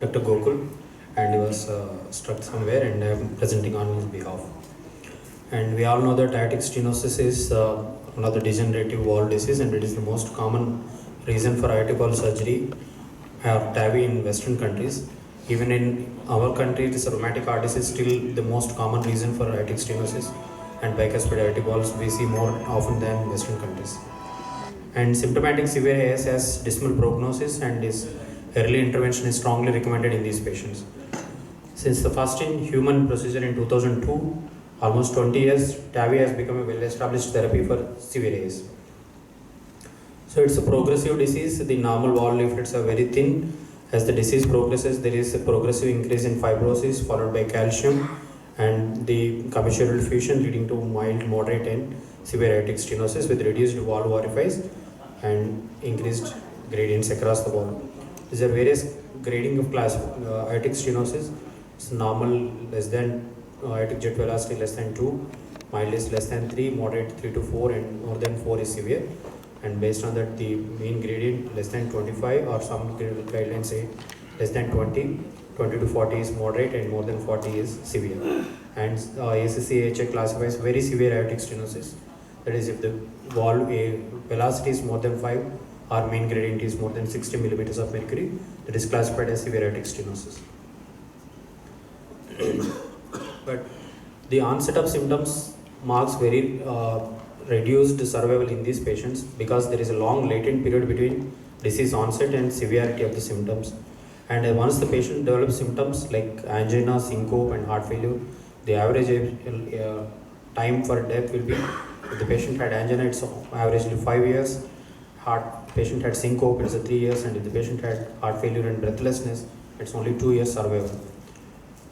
Dr. Gokul, and he was struck somewhere, and I am presenting on his behalf. And we all know that aortic stenosis is one of the degenerative valve disease, and it is the most common reason for aortic valve surgery or TAVI in Western countries. Even in our country, it is a rheumatic heart disease, still the most common reason for aortic stenosis and bicuspid aortic valves we see more often than Western countries. And symptomatic severe AS has dismal prognosis, and is early intervention is strongly recommended in these patients. Since the first in human procedure in 2002, almost 20 years, TAVI has become a well-established therapy for severe AS. So it's a progressive disease. The normal wall leaflets are very thin. As the disease progresses, there is a progressive increase in fibrosis followed by calcium and the commissural fusion, leading to mild, moderate and severe aortic stenosis with reduced valve orifice and increased gradients across the wall. These are various grading of class aortic stenosis. It's normal less than aortic jet velocity less than 2, mild is less than 3, moderate 3 to 4, and more than 4 is severe. And based on that, the mean gradient less than 25, or some guidelines say less than 20, 20 to 40 is moderate, and more than 40 is severe. And ACC-AHA classifies very severe aortic stenosis. That is, if the valve velocity is more than 5, or mean gradient is more than 60 millimeters of mercury, that is classified as severe aortic stenosis. But the onset of symptoms marks very reduced survival in these patients, because there is a long latent period between disease onset and severity of the symptoms. And once the patient develops symptoms like angina, syncope and heart failure, the average time for death will be, if the patient had angina, it's averagely 5 years. Patient had syncope, it's 3 years, and if the patient had heart failure and breathlessness, it's only 2 years survival.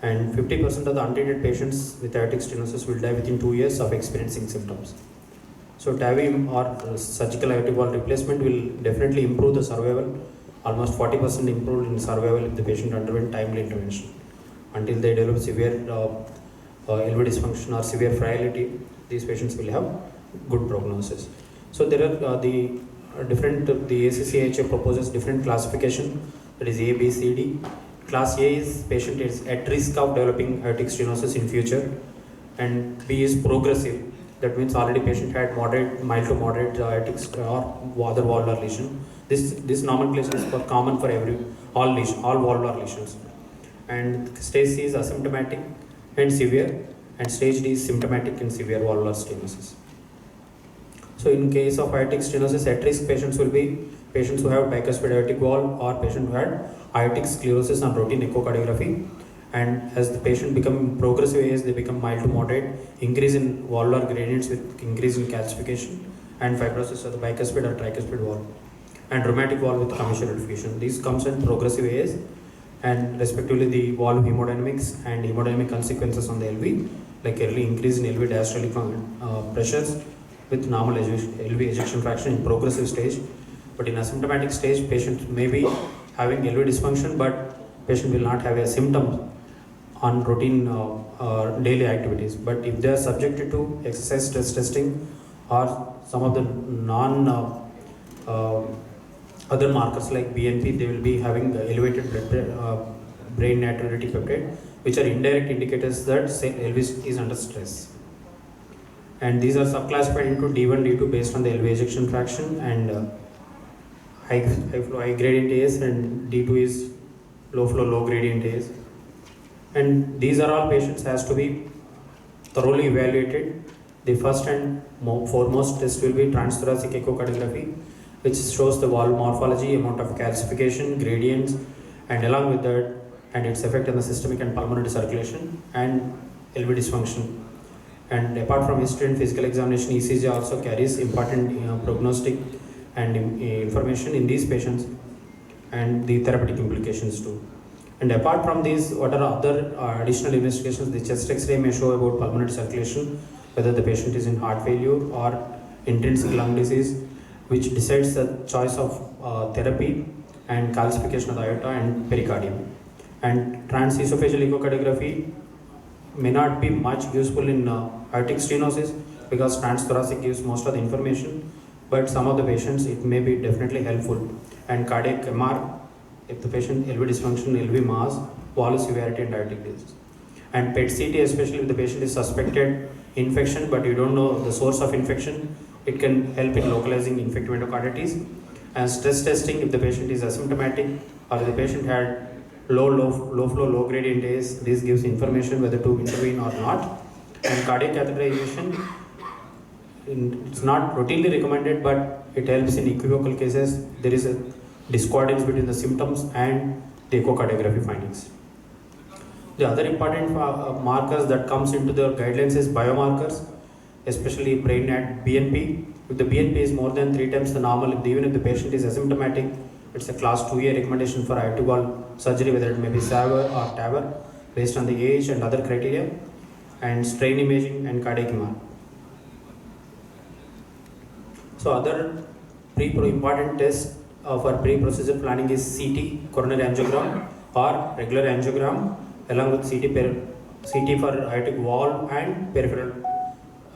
And 50% of the untreated patients with aortic stenosis will die within 2 years of experiencing symptoms. So TAVI or surgical aortic valve replacement will definitely improve the survival, almost 40% improved in survival if the patient underwent timely intervention. Until they develop severe LV dysfunction or severe frailty, these patients will have good prognosis. So there are the ACC-AHA proposes different classification, that is A, B, C, D. Class A is patient is at risk of developing aortic stenosis in future, and B is progressive. That means already patient had mild to moderate aortic or other valvular lesion. This nomenclature is common for all valvular lesions. And stage C is asymptomatic and severe, and stage D is symptomatic and severe valvular stenosis. So in case of aortic stenosis, at-risk patients will be patients who have bicuspid aortic valve, or patient who had aortic sclerosis on routine echocardiography. And as the patient become progressive age, they become mild to moderate, increase in valvular gradients with increase in calcification and fibrosis of the bicuspid or tricuspid valve, and rheumatic valve with commissural fusion. These comes in progressive age, and respectively the valve hemodynamics and hemodynamic consequences on the LV, like early increase in LV diastolic pressures with normal LV ejection fraction in progressive stage. But in asymptomatic stage, patient may be having LV dysfunction, but patient will not have a symptom on routine daily activities. But if they are subjected to exercise stress testing or some of the other markers like BNP, they will be having elevated brain natriuretic peptide, which are indirect indicators that LV is under stress. And these are subclassified into D1, D2 based on the LV ejection fraction, and high flow, high gradient AS, and D2 is low flow, low gradient AS. And these are all patients has to be thoroughly evaluated. The first and foremost test will be transthoracic echocardiography, which shows the valve morphology, amount of calcification, gradients, and along with that, and its effect on the systemic and pulmonary circulation and LV dysfunction. And apart from history and physical examination, ECG also carries important prognostic and information in these patients, and the therapeutic implications too. And apart from these, what are other additional investigations? The chest X-ray may show about pulmonary circulation, whether the patient is in heart failure or intrinsic lung disease, which decides the choice of therapy and calcification of the aorta and pericardium. And transesophageal echocardiography may not be much useful in aortic stenosis, because transthoracic gives most of the information, but some of the patients it may be definitely helpful. And cardiac MR if the patient LV dysfunction, LV mass, valve severity and aortic disease. And PET CT, especially if the patient is suspected infection but you don't know the source of infection, it can help in localizing infective endocarditis. And stress testing, if the patient is asymptomatic or if the patient had low flow, low gradient AS, this gives information whether to intervene or not. And cardiac catheterization, it's not routinely recommended, but it helps in equivocal cases. There is a discordance between the symptoms and the echocardiography findings. The other important markers that comes into the guidelines is biomarkers, especially brain NAT, BNP. If the BNP is more than 3 times the normal, even if the patient is asymptomatic, it's a class 2A recommendation for aortic valve surgery, whether it may be SAVR or TAVR, based on the age and other criteria, and strain imaging and cardiac MR. So other important tests for pre-procedure planning is CT, coronary angiogram, or regular angiogram, along with CT for aortic valve and peripheral,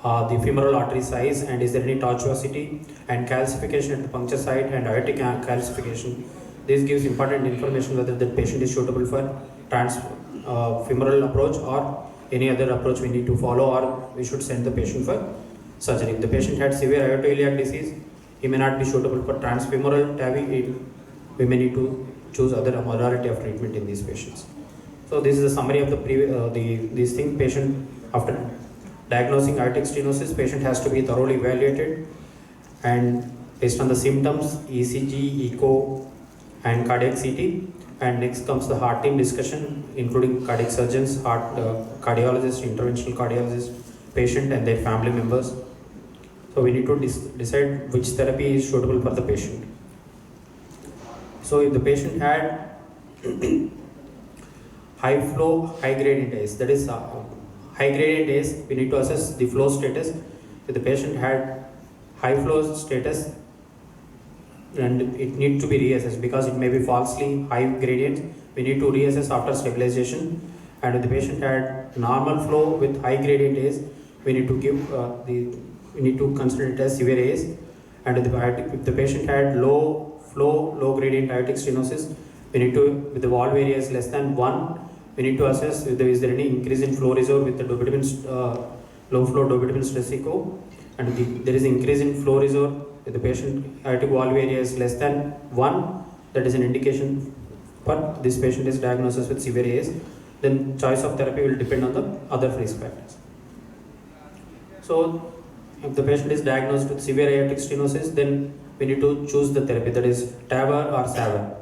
the femoral artery size, and is there any tortuosity and calcification at the puncture site and aortic calcification. This gives important information whether the patient is suitable for femoral approach or any other approach we need to follow, or we should send the patient for surgery. If the patient had severe aortoiliac disease, he may not be suitable for transfemoral TAVI. We may need to choose other modality of treatment in these patients. So this is a summary of these things. Patient, after diagnosing aortic stenosis, patient has to be thoroughly evaluated, and based on the symptoms, ECG, echo, and cardiac CT. And next comes the heart team discussion, including cardiac surgeons, cardiologists, interventional cardiologists, patient and their family members. So we need to decide which therapy is suitable for the patient. So if the patient had high flow, high gradient AS, that is high gradient AS, we need to assess the flow status. If the patient had high flow status, and it needs to be reassessed because it may be falsely high gradient, we need to reassess after stabilization. And if the patient had normal flow with high gradient AS, we need to give we need to consider it as severe AS. And if the patient had low flow, low gradient aortic stenosis, we need to, with the valve area is less than 1, we need to assess if there is any increase in flow reserve with the low flow dobutamine stress echo, and there is increase in flow reserve. If the patient aortic valve area is less than 1, that is an indication for this patient is diagnosed with severe AS. Then choice of therapy will depend on the other risk factors. So if the patient is diagnosed with severe aortic stenosis, then we need to choose the therapy, that is TAVR or SAVR.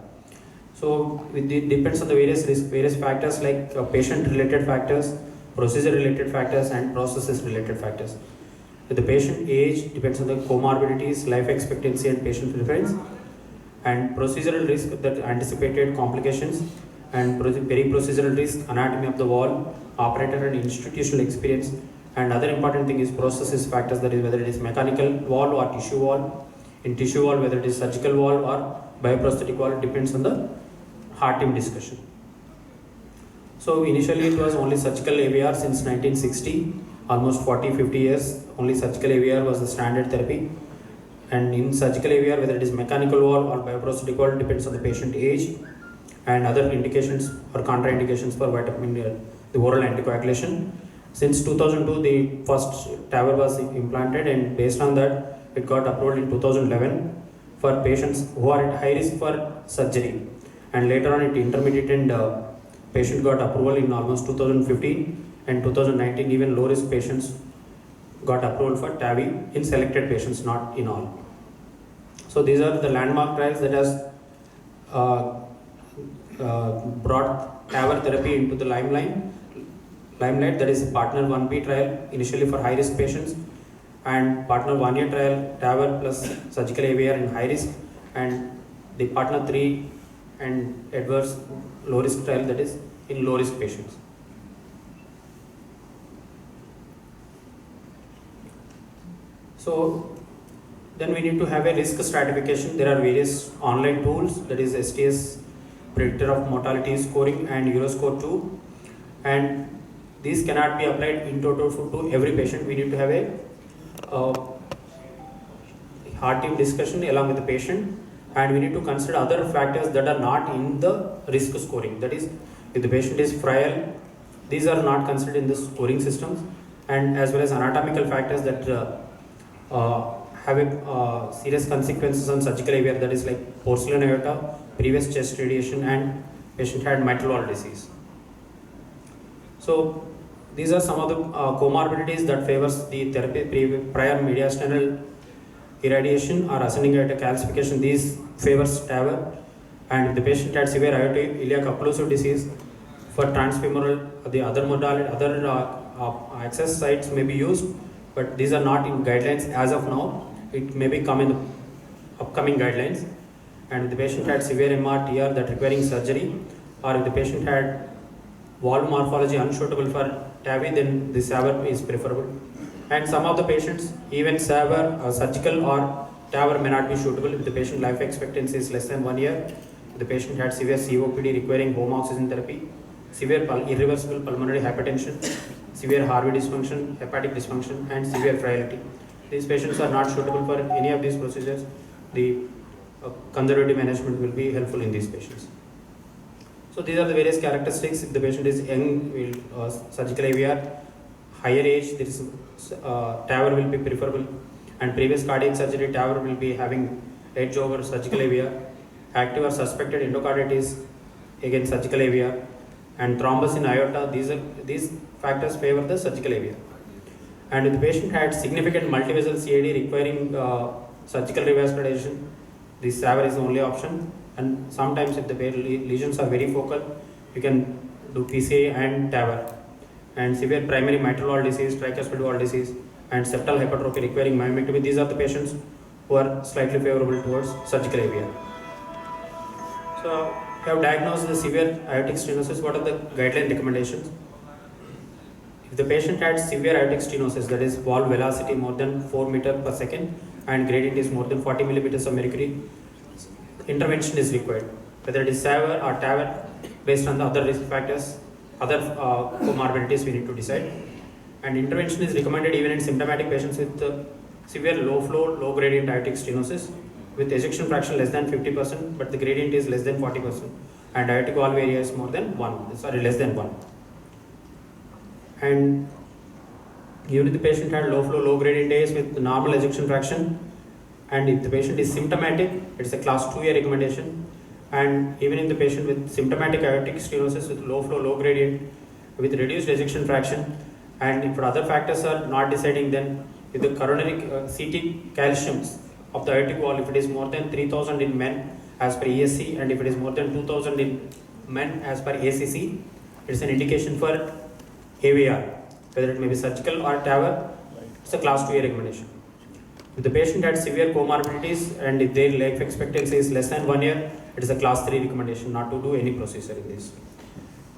So it depends on the various factors like patient-related factors, procedure-related factors, and processes-related factors. With the patient age depends on the comorbidities, life expectancy, and patient preference, and procedural risk, that anticipated complications, and peri-procedural risk, anatomy of the valve, operator and institutional experience, and other important thing is processes factors, that is whether it is mechanical valve or tissue valve. In tissue valve, whether it is surgical valve or bioprosthetic valve, depends on the heart team discussion. So initially it was only surgical AVR since 1960, almost 40-50 years, only surgical AVR was the standard therapy. And in surgical AVR, whether it is mechanical valve or bioprosthetic valve, depends on the patient age and other indications or contraindications for the oral anticoagulation. Since 2002, the first TAVR was implanted, and based on that, it got approved in 2011 for patients who are at high risk for surgery. And later on, it intermediate and patient got approval in almost 2015, and 2019 even low risk patients got approval for TAVI in selected patients, not in all. So these are the landmark trials that has brought TAVR therapy into the limelight. That is partner 1B trial initially for high risk patients, and partner 1A trial TAVR plus surgical AVR in high risk, and the partner 3 and adverse low risk trial, that is in low risk patients. So then we need to have a risk stratification. There are various online tools, that is STS, predictor of mortality scoring, and Euroscore 2, and these cannot be applied in total to every patient. We need to have a heart team discussion along with the patient, and we need to consider other factors that are not in the risk scoring. That is, if the patient is frail, these are not considered in the scoring systems, and as well as anatomical factors that have serious consequences on surgical AVR, that is like porcelain aorta, previous chest radiation, and patient had mitral valve disease. So these are some of the comorbidities that favors the therapy prior mediastinal irradiation or ascending aortic calcification. These favors TAVR, and if the patient had severe iliac occlusive disease, for transfemoral, the other modality, other access sites may be used, but these are not in guidelines as of now. It may be come in the upcoming guidelines. And if the patient had severe MR/TR that requiring surgery, or if the patient had valve morphology unsuitable for TAVI, then the SAVR is preferable. And some of the patients, even SAVR, surgical or TAVR may not be suitable if the patient life expectancy is less than 1 year, if the patient had severe COPD requiring home oxygen therapy, severe irreversible pulmonary hypertension, severe Harvey dysfunction, hepatic dysfunction, and severe frailty. These patients are not suitable for any of these procedures. The conservative management will be helpful in these patients. So these are the various characteristics. If the patient is young, surgical AVR, higher age, there is TAVR will be preferable, and previous cardiac surgery TAVR will be having edge over surgical AVR. Active or suspected endocarditis, again surgical AVR, and thrombus in aorta. These factors favor the surgical AVR. And if the patient had significant multivessel CAD requiring surgical revascularization, this SAVR is the only option. And sometimes if the lesions are very focal, you can do PCA and TAVR. And severe primary mitral valve disease, tricuspid valve disease, and septal hypertrophy requiring myomectomy, these are the patients who are slightly favorable towards surgical AVR. So we have diagnosed the severe aortic stenosis. What are the guideline recommendations? If the patient had severe aortic stenosis, that is valve velocity more than 4 meters per second and gradient is more than 40 millimeters of mercury, intervention is required, whether it is SAVR or TAVR, based on the other risk factors, other comorbidities we need to decide. And intervention is recommended even in symptomatic patients with severe low flow, low gradient aortic stenosis with ejection fraction less than 50%, but the gradient is less than 40%, and aortic valve area is less than 1. And even if the patient had low flow, low gradient AS with normal ejection fraction, and if the patient is symptomatic, it's a class 2A recommendation. And even in the patient with symptomatic aortic stenosis with low flow, low gradient, with reduced ejection fraction, and if other factors are not deciding, then if the coronary CT calciums of the aortic wall, if it is more than 3000 in men as per ESC, and if it is more than 2000 in men as per ACC, it's an indication for AVR, whether it may be surgical or TAVR. It's a class 2A recommendation. If the patient had severe comorbidities and if their life expectancy is less than 1 year, it is a class 3 recommendation not to do any procedure in this.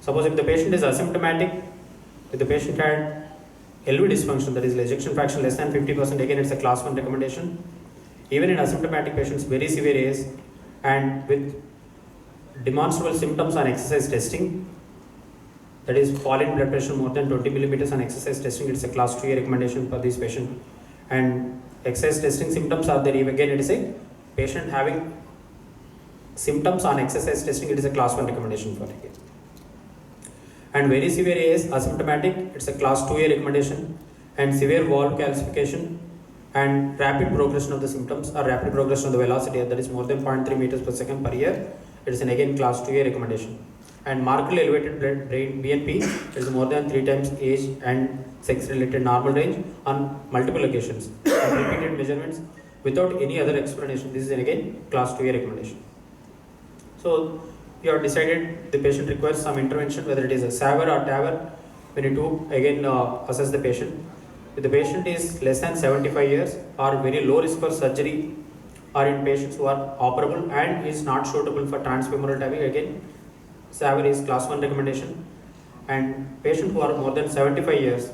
Suppose if the patient is asymptomatic, if the patient had LV dysfunction, that is ejection fraction less than 50%, again it's a class 1 recommendation. Even in asymptomatic patients, very severe AS and with demonstrable symptoms on exercise testing, that is fall in blood pressure more than 20 millimeters on exercise testing, it's a class 2A recommendation for this patient. And exercise testing symptoms are there, again it is a patient having symptoms on exercise testing, it is a class 1 recommendation for it. And very severe AS, asymptomatic, it's a class 2A recommendation. And severe valve calcification and rapid progression of the symptoms or rapid progression of the velocity, that is more than 0.3 meters per second per year, it is an again class 2A recommendation. And markedly elevated brain BNP is more than 3 times age and sex related normal range on multiple occasions and repeated measurements without any other explanation. This is again class 2A recommendation. So you have decided the patient requires some intervention, whether it is a SAVR or TAVR. We need to again assess the patient. If the patient is less than 75 years or very low risk for surgery, or in patients who are operable and is not suitable for transfemoral TAVI, again SAVR is class 1 recommendation. And patients who are more than 75 years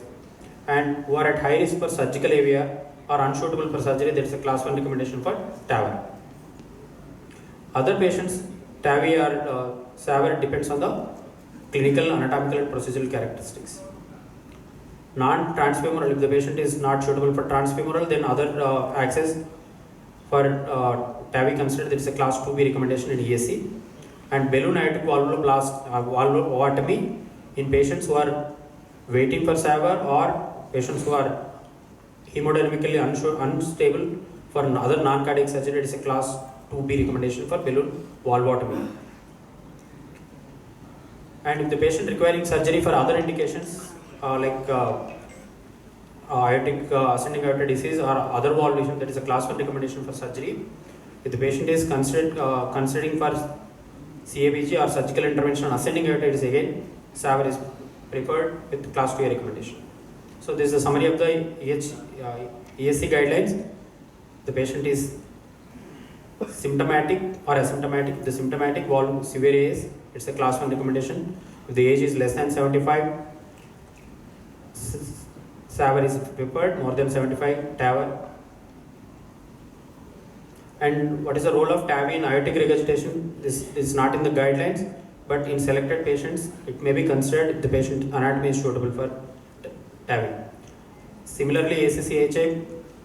and who are at high risk for surgical AVR or unsuitable for surgery, there is a class 1 recommendation for TAVR. Other patients, TAVI or SAVR depends on the clinical, anatomical and procedural characteristics. Non-transfemoral, if the patient is not suitable for transfemoral, then other access for TAVI considered that it's a class 2B recommendation in ESC. And balloon aortic valvulotomy in patients who are waiting for SAVR or patients who are hemodynamically unstable for other non-cardiac surgery. It is a class 2B recommendation for balloon valvulotomy. And if the patient requiring surgery for other indications like aortic ascending aorta disease or other valve lesion, that is a class 1 recommendation for surgery. If the patient is considering for CABG or surgical intervention on ascending aorta, it is again SAVR is preferred with class 2A recommendation. So this is a summary of the ESC guidelines. The patient is symptomatic or asymptomatic. The symptomatic valve severe AS, it's a class 1 recommendation. If the age is less than 75, SAVR is preferred. More than 75, TAVR. And what is the role of TAVI in aortic regurgitation? This is not in the guidelines, but in selected patients, it may be considered if the patient anatomy is suitable for TAVI. Similarly, ACC-HI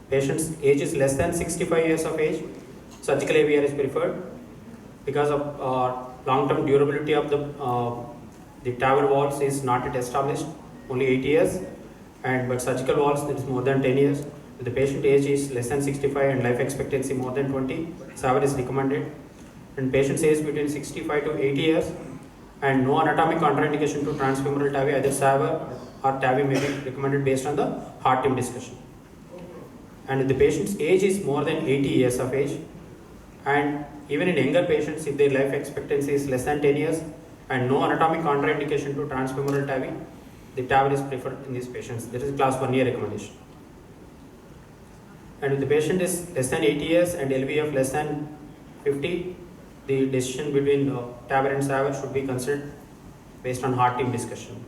patients' age is less than 65 years of age, surgical AVR is preferred because of long-term durability of the TAVR valves is not yet established, only 8 years, but surgical valves it is more than 10 years. If the patient age is less than 65 and life expectancy more than 20, SAVR is recommended. And patient's age between 65 to 80 years and no anatomic contraindication to transfemoral TAVI, either SAVR or TAVI may be recommended based on the heart team discussion. And if the patient's age is more than 80 years of age, and even in younger patients, if their life expectancy is less than 10 years and no anatomic contraindication to transfemoral TAVI, the TAVR is preferred in these patients. That is class 1A recommendation. And if the patient is less than 80 years and LVF less than 50, the decision between TAVR and SAVR should be considered based on heart team discussion.